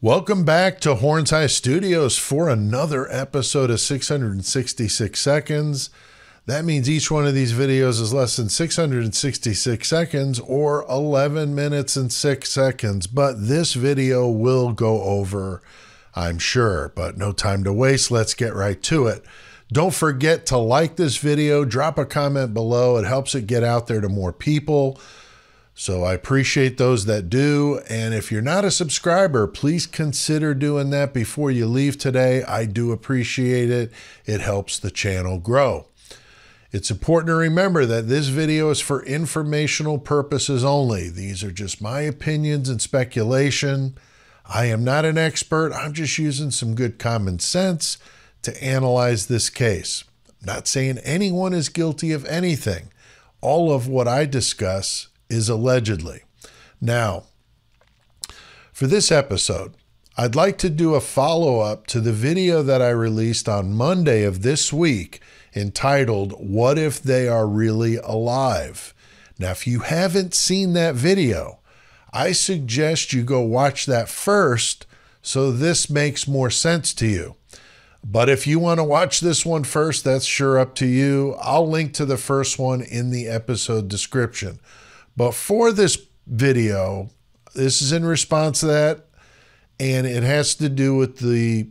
Welcome back to Horns High Studios for another episode of 666 seconds. That means each one of these videos is less than 666 seconds or 11 minutes and 6 seconds. But this video will go over, I'm sure, but no time to waste. Let's get right to it. Don't forget to like this video, drop a comment below. It helps it get out there to more people. So I appreciate those that do. And if you're not a subscriber, please consider doing that before you leave today. I do appreciate it. It helps the channel grow. It's important to remember that this video is for informational purposes only. These are just my opinions and speculation. I am not an expert. I'm just using some good common sense to analyze this case. I'm not saying anyone is guilty of anything. All of what I discuss is allegedly. Now, for this episode, I'd like to do a follow-up to the video that I released on Monday of this week entitled, "What If They Are Really Alive?" Now, if you haven't seen that video, I suggest you go watch that first so this makes more sense to you. But if you want to watch this one first, that's sure up to you. I'll link to the first one in the episode description. But for this video, this is in response to that, and it has to do with the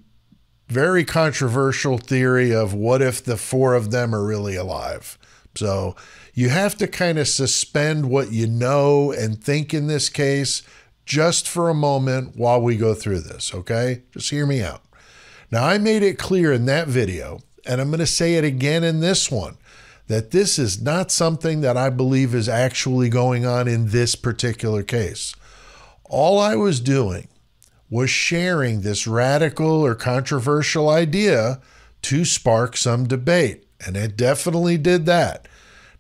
very controversial theory of what if the four of them are really alive. So you have to kind of suspend what you know and think in this case just for a moment while we go through this, okay? Just hear me out. Now, I made it clear in that video, and I'm going to say it again in this one, that this is not something that I believe is actually going on in this particular case. All I was doing was sharing this radical or controversial idea to spark some debate, and it definitely did that.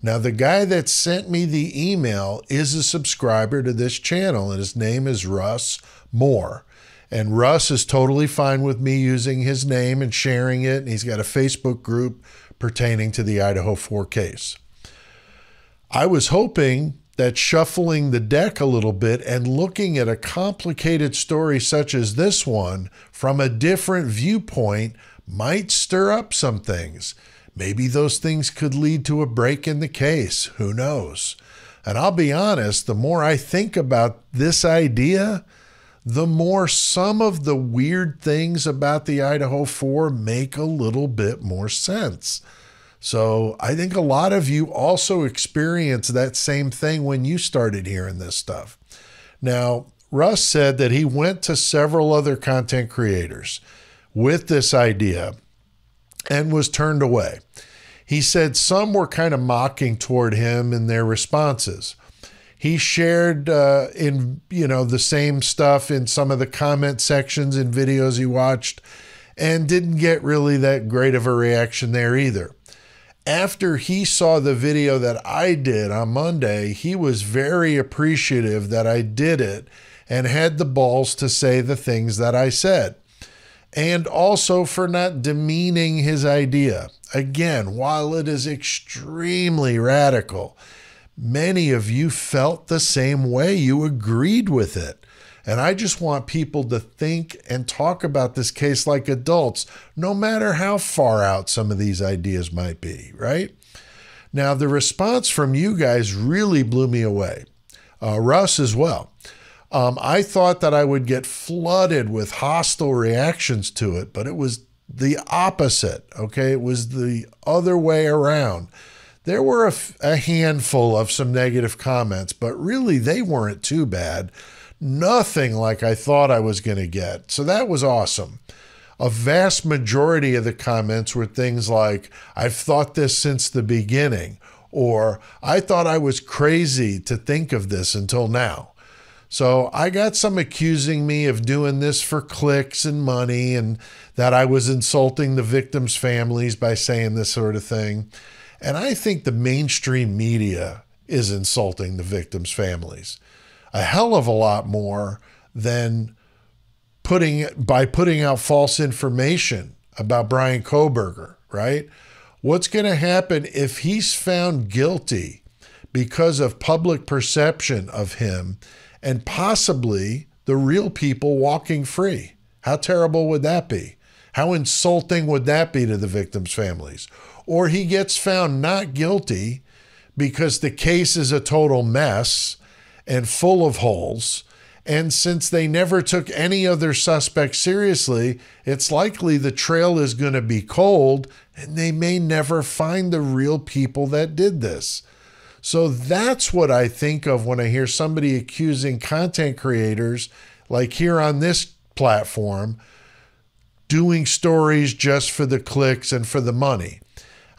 Now, the guy that sent me the email is a subscriber to this channel, and his name is Russ Moore. And Russ is totally fine with me using his name and sharing it, and he's got a Facebook group pertaining to the Idaho 4 case. I was hoping that shuffling the deck a little bit and looking at a complicated story such as this one from a different viewpoint might stir up some things. Maybe those things could lead to a break in the case. Who knows? And I'll be honest, the more I think about this idea, the more some of the weird things about the Idaho 4 make a little bit more sense. So I think a lot of you also experienced that same thing when you started hearing this stuff. Now, Russ said that he went to several other content creators with this idea and was turned away. He said some were kind of mocking toward him in their responses. He shared the same stuff in some of the comment sections in videos he watched and didn't get really that great of a reaction there either. After he saw the video that I did on Monday, he was very appreciative that I did it and had the balls to say the things that I said. And also for not demeaning his idea. Again, while it is extremely radical, many of you felt the same way. You agreed with it. And I just want people to think and talk about this case like adults, no matter how far out some of these ideas might be, right? Now, the response from you guys really blew me away. Russ as well. I thought that I would get flooded with hostile reactions to it, but it was the opposite, okay? It was the other way around. There were a handful of some negative comments, but really they weren't too bad. Nothing like I thought I was going to get. So that was awesome. A vast majority of the comments were things like, "I've thought this since the beginning," or "I thought I was crazy to think of this until now." So I got some accusing me of doing this for clicks and money and that I was insulting the victims' families by saying this sort of thing. And I think the mainstream media is insulting the victims' families a hell of a lot more than by putting out false information about Brian Kohberger, right? What's going to happen if he's found guilty because of public perception of him and possibly the real people walking free. How terrible would that be? How insulting would that be to the victims' families? Or he gets found not guilty because the case is a total mess and full of holes. And since they never took any other suspect seriously, it's likely the trail is going to be cold and they may never find the real people that did this. So that's what I think of when I hear somebody accusing content creators, like here on this platform, doing stories just for the clicks and for the money.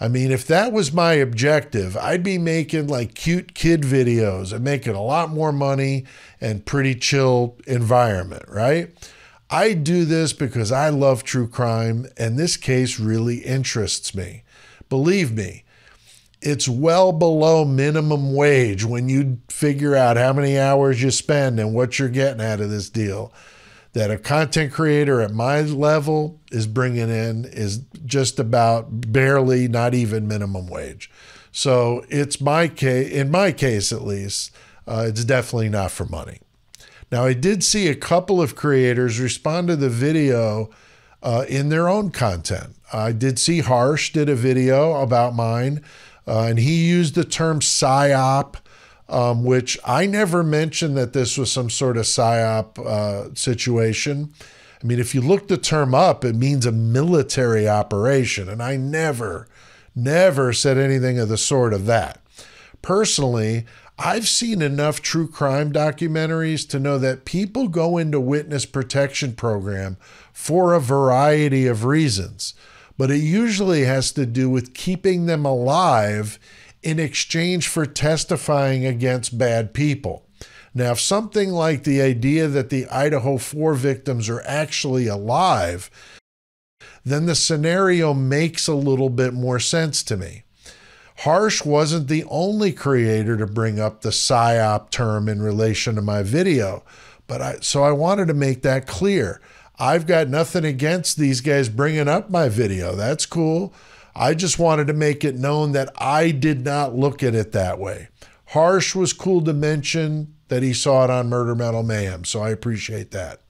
I mean, if that was my objective, I'd be making like cute kid videos and making a lot more money and pretty chill environment, right? I do this because I love true crime and this case really interests me. Believe me, it's well below minimum wage when you figure out how many hours you spend and what you're getting out of this deal. That a content creator at my level is bringing in is just about barely, not even minimum wage. So it's my case, in my case at least, it's definitely not for money. Now, I did see a couple of creators respond to the video in their own content. I did see Harsh did a video about mine, and he used the term PSYOP, which I never mentioned that this was some sort of PSYOP situation. I mean, if you look the term up, it means a military operation, and I never said anything of the sort of that. Personally, I've seen enough true crime documentaries to know that people go into witness protection program for a variety of reasons, but it usually has to do with keeping them alive in exchange for testifying against bad people. Now, if something like the idea that the Idaho 4 victims are actually alive, then the scenario makes a little bit more sense to me. Harsh wasn't the only creator to bring up the PSYOP term in relation to my video, so I wanted to make that clear. I've got nothing against these guys bringing up my video. That's cool. I just wanted to make it known that I did not look at it that way. Harsh was cool to mention that he saw it on Murder Metal Mayhem, so I appreciate that.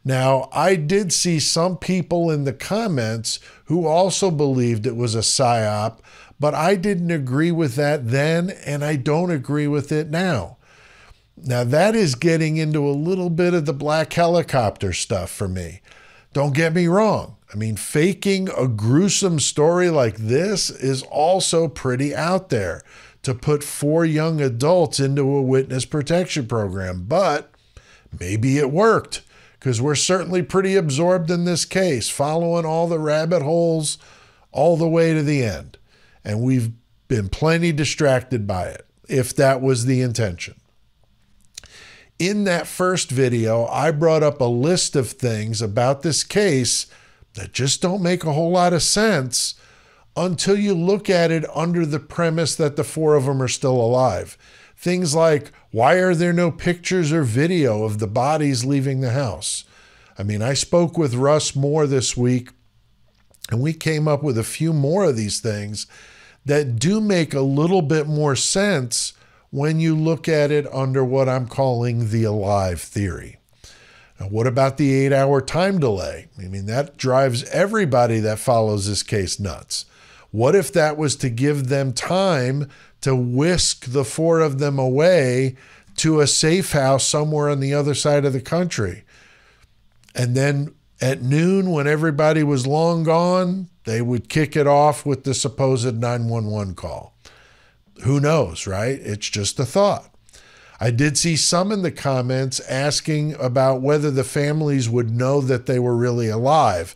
Now, I did see some people in the comments who also believed it was a PSYOP, but I didn't agree with that then, and I don't agree with it now. Now, that is getting into a little bit of the black helicopter stuff for me. Don't get me wrong. I mean, faking a gruesome story like this is also pretty out there to put 4 young adults into a witness protection program, but maybe it worked because we're certainly pretty absorbed in this case, following all the rabbit holes all the way to the end. And we've been plenty distracted by it, if that was the intention. In that first video, I brought up a list of things about this case that just don't make a whole lot of sense until you look at it under the premise that the 4 of them are still alive. Things like, why are there no pictures or video of the bodies leaving the house? I mean, I spoke with Russ Moore this week, and we came up with a few more of these things that do make a little bit more sense when you look at it under what I'm calling the alive theory. Now, what about the 8-hour time delay? I mean, that drives everybody that follows this case nuts. What if that was to give them time to whisk the 4 of them away to a safe house somewhere on the other side of the country? And then at noon, when everybody was long gone, they would kick it off with the supposed 911 call. Who knows, right? It's just a thought. I did see some in the comments asking about whether the families would know that they were really alive.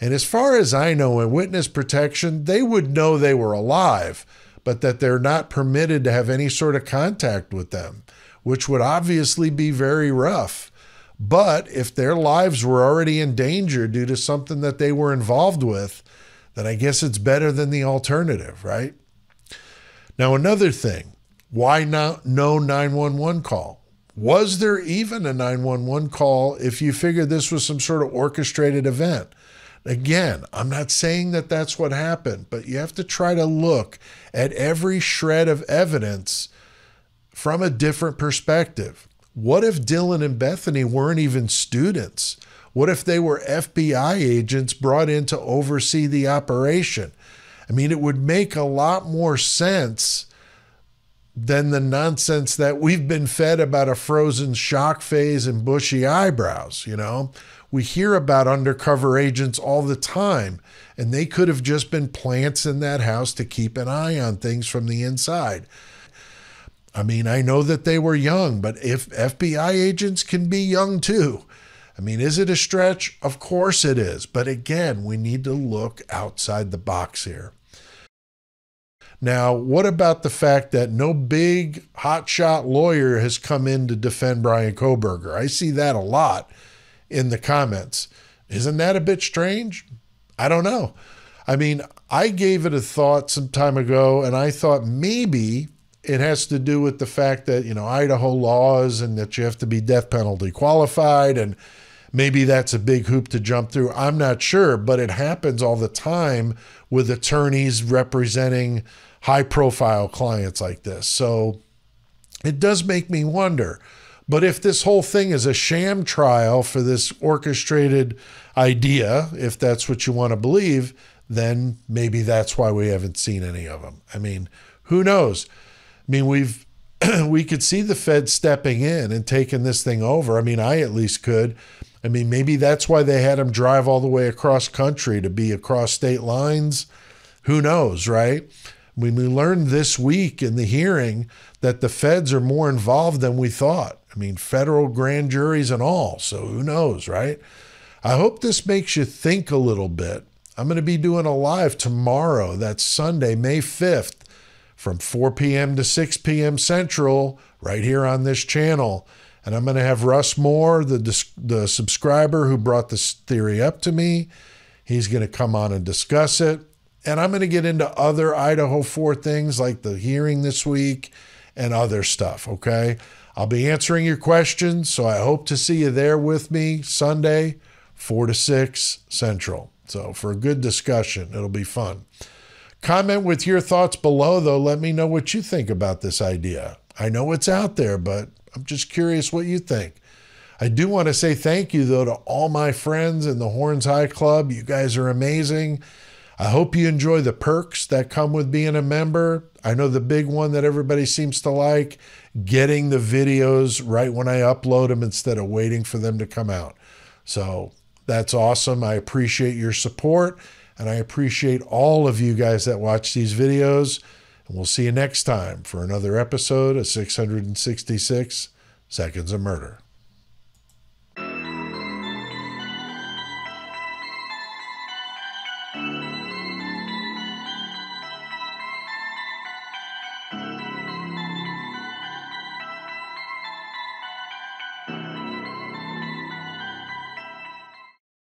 And as far as I know, in witness protection, they would know they were alive, but that they're not permitted to have any sort of contact with them, which would obviously be very rough. But if their lives were already in danger due to something that they were involved with, then I guess it's better than the alternative, right? Now, another thing, why not no 911 call? Was there even a 911 call if you figured this was some sort of orchestrated event? Again, I'm not saying that that's what happened, but you have to try to look at every shred of evidence from a different perspective. What if Dylan and Bethany weren't even students? What if they were FBI agents brought in to oversee the operation? I mean, it would make a lot more sense than the nonsense that we've been fed about a frozen shock phase and bushy eyebrows. You know, we hear about undercover agents all the time, and they could have just been plants in that house to keep an eye on things from the inside. I mean, I know that they were young, but if FBI agents can be young too, I mean, is it a stretch? Of course it is. But again, we need to look outside the box here. Now, what about the fact that no big hotshot lawyer has come in to defend Bryan Kohberger? I see that a lot in the comments. Isn't that a bit strange? I don't know. I mean, I gave it a thought some time ago, and I thought maybe it has to do with the fact that, you know, Idaho laws and that you have to be death penalty qualified, and maybe that's a big hoop to jump through. I'm not sure, but it happens all the time with attorneys representing high-profile clients like this. So it does make me wonder. But if this whole thing is a sham trial for this orchestrated idea, if that's what you want to believe, then maybe that's why we haven't seen any of them. I mean, who knows? I mean, we could see the Fed stepping in and taking this thing over. I mean, I at least could. I mean, maybe that's why they had him drive all the way across country to be across state lines. Who knows, right? When we learned this week in the hearing that the feds are more involved than we thought. I mean, federal grand juries and all. So who knows, right? I hope this makes you think a little bit. I'm going to be doing a live tomorrow. That's Sunday, May 5th, from 4 p.m. to 6 p.m. Central, right here on this channel. And I'm going to have Russ Moore, the subscriber who brought this theory up to me. He's going to come on and discuss it. And I'm going to get into other Idaho 4 things like the hearing this week and other stuff, okay? I'll be answering your questions, so I hope to see you there with me Sunday, 4 to 6 Central. So for a good discussion, it'll be fun. Comment with your thoughts below, though. Let me know what you think about this idea. I know it's out there, but I'm just curious what you think. I do want to say thank you, though, to all my friends in the Horns High Club. You guys are amazing. I hope you enjoy the perks that come with being a member. I know the big one that everybody seems to like, getting the videos right when I upload them instead of waiting for them to come out. So that's awesome. I appreciate your support, and I appreciate all of you guys that watch these videos. And we'll see you next time for another episode of 666 Seconds of Murder.